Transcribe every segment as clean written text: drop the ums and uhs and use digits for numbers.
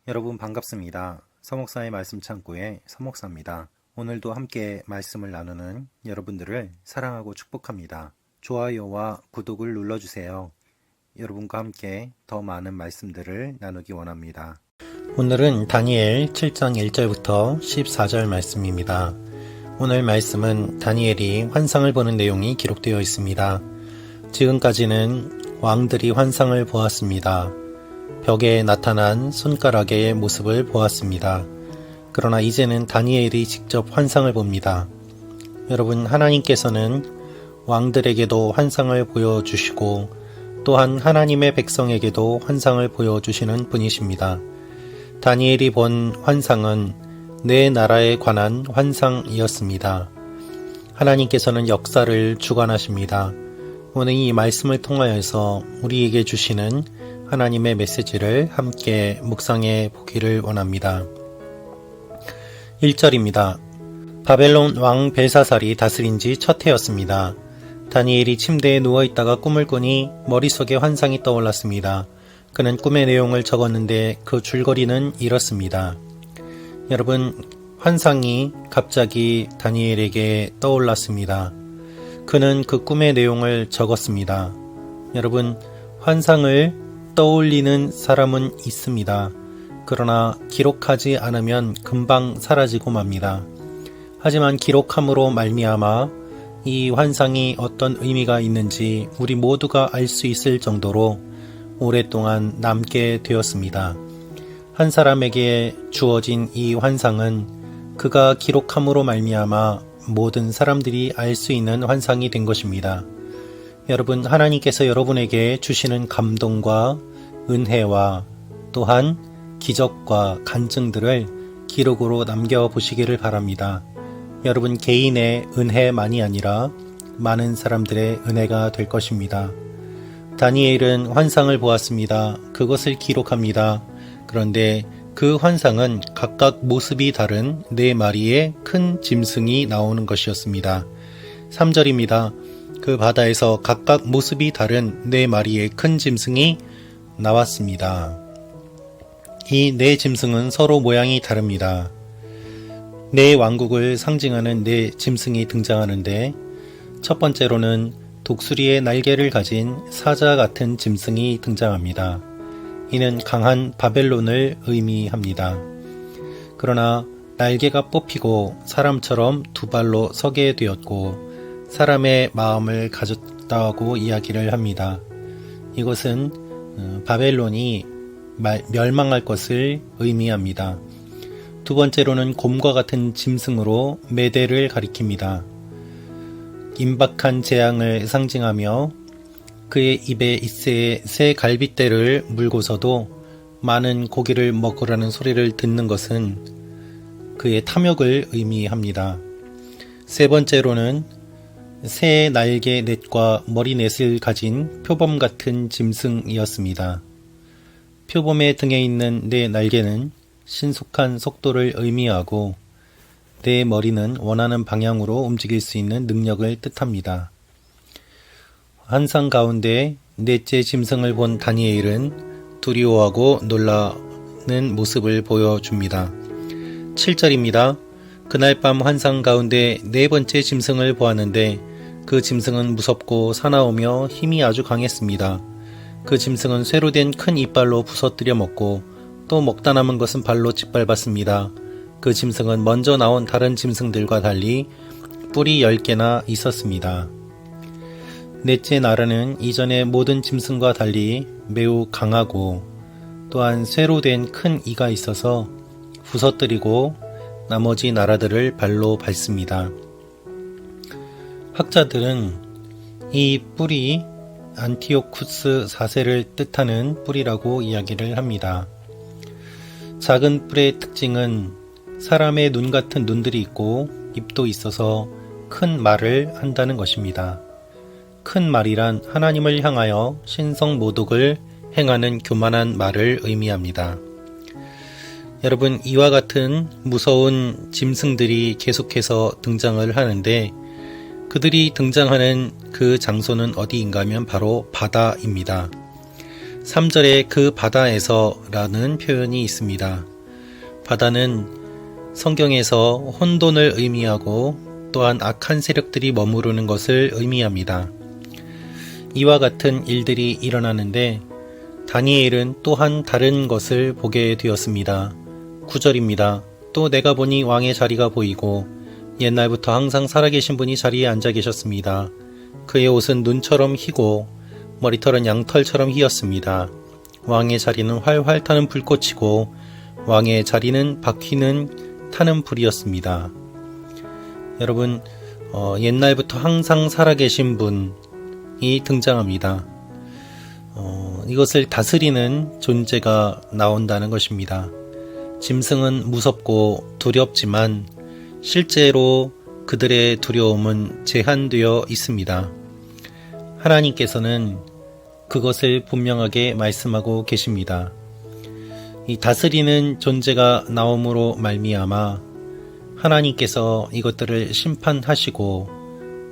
여러분 반갑습니다. 서목사의 말씀 창고의 서목사입니다. 오늘도 함께 말씀을 나누는 여러분들을 사랑하고 축복합니다. 좋아요와 구독을 눌러주세요. 여러분과 함께 더 많은 말씀들을 나누기 원합니다. 오늘은 다니엘 7장 1절부터 14절 말씀입니다. 오늘 말씀은 다니엘이 환상을 보는 내용이 기록되어 있습니다. 지금까지는 왕들이 환상을 보았습니다. 벽에 나타난 손가락의 모습을 보았습니다. 그러나 이제는 다니엘이 직접 환상을 봅니다. 여러분, 하나님께서는 왕들에게도 환상을 보여주시고 또한 하나님의 백성에게도 환상을 보여주시는 분이십니다. 다니엘이 본 환상은 내 나라에 관한 환상이었습니다. 하나님께서는 역사를 주관하십니다. 오늘 이 말씀을 통하여서 우리에게 주시는 하나님의 메시지를 함께 묵상해 보기를 원합니다. 1절입니다. 바벨론 왕 벨사살이 다스린 지 첫 해였습니다. 다니엘이 침대에 누워있다가 꿈을 꾸니 머릿속에 환상이 떠올랐습니다. 그는 꿈의 내용을 적었는데 그 줄거리는 이렇습니다. 여러분, 환상이 갑자기 다니엘에게 떠올랐습니다. 그는 그 꿈의 내용을 적었습니다. 여러분, 환상을 떠올리는 사람은 있습니다. 그러나 기록하지 않으면 금방 사라지고 맙니다. 하지만 기록함으로 말미암아 이 환상이 어떤 의미가 있는지 우리 모두가 알 수 있을 정도로 오랫동안 남게 되었습니다. 한 사람에게 주어진 이 환상은 그가 기록함으로 말미암아 모든 사람들이 알 수 있는 환상이 된 것입니다. 여러분, 하나님께서 여러분에게 주시는 감동과 은혜와 또한 기적과 간증들을 기록으로 남겨보시기를 바랍니다. 여러분 개인의 은혜만이 아니라 많은 사람들의 은혜가 될 것입니다. 다니엘은 환상을 보았습니다. 그것을 기록합니다. 그런데 그 환상은 각각 모습이 다른 4마리의 큰 짐승이 나오는 것이었습니다. 3절입니다. 그 바다에서 각각 모습이 다른 4마리의 큰 짐승이 나왔습니다. 이 4짐승은 서로 모양이 다릅니다. 4왕국을 상징하는 4짐승이 등장하는데 첫 번째로는 독수리의 날개를 가진 사자 같은 짐승이 등장합니다. 이는 강한 바벨론을 의미합니다. 그러나 날개가 뽑히고 사람처럼 2발로 서게 되었고 사람의 마음을 가졌다고 이야기를 합니다. 이것은 바벨론이 멸망할 것을 의미합니다. 두 번째로는 곰과 같은 짐승으로 메대를 가리킵니다. 임박한 재앙을 상징하며 그의 입에 이새의 새 갈빗대를 물고서도 많은 고기를 먹으라는 소리를 듣는 것은 그의 탐욕을 의미합니다. 세 번째로는 새의 날개 넷과 머리 넷을 가진 표범 같은 짐승이었습니다. 표범의 등에 있는 4 날개는 신속한 속도를 의미하고 4 머리는 원하는 방향으로 움직일 수 있는 능력을 뜻합니다. 환상 가운데 4째 짐승을 본 다니엘은 두려워하고 놀라는 모습을 보여줍니다. 7절입니다. 그날 밤 환상 가운데 4번째 짐승을 보았는데 그 짐승은 무섭고 사나우며 힘이 아주 강했습니다. 그 짐승은 쇠로 된 큰 이빨로 부서뜨려 먹고 또 먹다 남은 것은 발로 짓밟았습니다. 그 짐승은 먼저 나온 다른 짐승들과 달리 뿔이 10개나 있었습니다. 넷째 나라는 이전의 모든 짐승과 달리 매우 강하고 또한 쇠로 된 큰 이가 있어서 부서뜨리고 나머지 나라들을 발로 밟습니다. 학자들은 이 뿔이 안티오쿠스 4세를 뜻하는 뿔이라고 이야기를 합니다. 작은 뿔의 특징은 사람의 눈 같은 눈들이 있고 입도 있어서 큰 말을 한다는 것입니다. 큰 말이란 하나님을 향하여 신성 모독을 행하는 교만한 말을 의미합니다. 여러분, 이와 같은 무서운 짐승들이 계속해서 등장을 하는데 그들이 등장하는 그 장소는 어디인가 하면 바로 바다입니다. 3절에 그 바다에서 라는 표현이 있습니다. 바다는 성경에서 혼돈을 의미하고 또한 악한 세력들이 머무르는 것을 의미합니다. 이와 같은 일들이 일어나는데 다니엘은 또한 다른 것을 보게 되었습니다. 9절입니다. 또 내가 보니 왕의 자리가 보이고 옛날부터 항상 살아계신 분이 자리에 앉아 계셨습니다. 그의 옷은 눈처럼 희고 머리털은 양털처럼 희었습니다. 왕의 자리는 활활 타는 불꽃이고 왕의 자리는 바퀴는 타는 불이었습니다. 여러분, 옛날부터 항상 살아계신 분이 등장합니다. 이것을 다스리는 존재가 나온다는 것입니다. 짐승은 무섭고 두렵지만 실제로 그들의 두려움은 제한되어 있습니다. 하나님께서는 그것을 분명하게 말씀하고 계십니다. 이 다스리는 존재가 나옴으로 말미암아 하나님께서 이것들을 심판하시고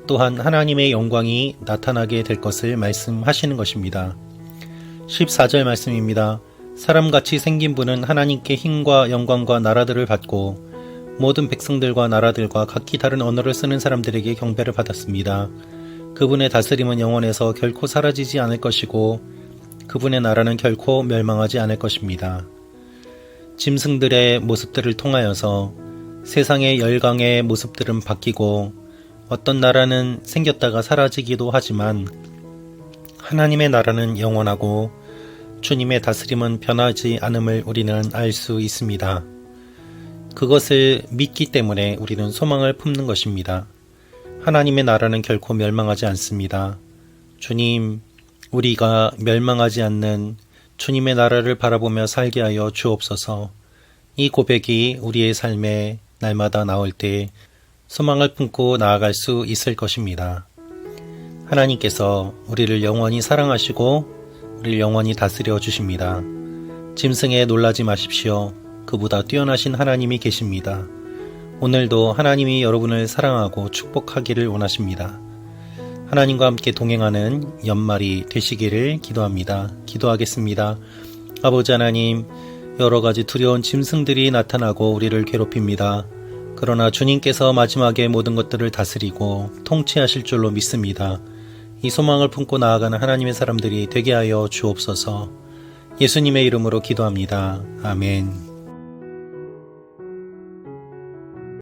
또한 하나님의 영광이 나타나게 될 것을 말씀하시는 것입니다. 14절 말씀입니다. 사람같이 생긴 분은 하나님께 힘과 영광과 나라들을 받고 모든 백성들과 나라들과 각기 다른 언어를 쓰는 사람들에게 경배를 받았습니다. 그분의 다스림은 영원해서 결코 사라지지 않을 것이고 그분의 나라는 결코 멸망하지 않을 것입니다. 짐승들의 모습들을 통하여서 세상의 열강의 모습들은 바뀌고 어떤 나라는 생겼다가 사라지기도 하지만 하나님의 나라는 영원하고 주님의 다스림은 변하지 않음을 우리는 알 수 있습니다. 그것을 믿기 때문에 우리는 소망을 품는 것입니다. 하나님의 나라는 결코 멸망하지 않습니다. 주님, 우리가 멸망하지 않는 주님의 나라를 바라보며 살게 하여 주옵소서. 이 고백이 우리의 삶에 날마다 나올 때 소망을 품고 나아갈 수 있을 것입니다. 하나님께서 우리를 영원히 사랑하시고 우리를 영원히 다스려 주십니다. 짐승에 놀라지 마십시오. 그보다 뛰어나신 하나님이 계십니다. 오늘도 하나님이 여러분을 사랑하고 축복하기를 원하십니다. 하나님과 함께 동행하는 연말이 되시기를 기도합니다. 기도하겠습니다. 아버지 하나님, 여러 가지 두려운 짐승들이 나타나고 우리를 괴롭힙니다. 그러나 주님께서 마지막에 모든 것들을 다스리고 통치하실 줄로 믿습니다. 이 소망을 품고 나아가는 하나님의 사람들이 되게 하여 주옵소서. 예수님의 이름으로 기도합니다. 아멘.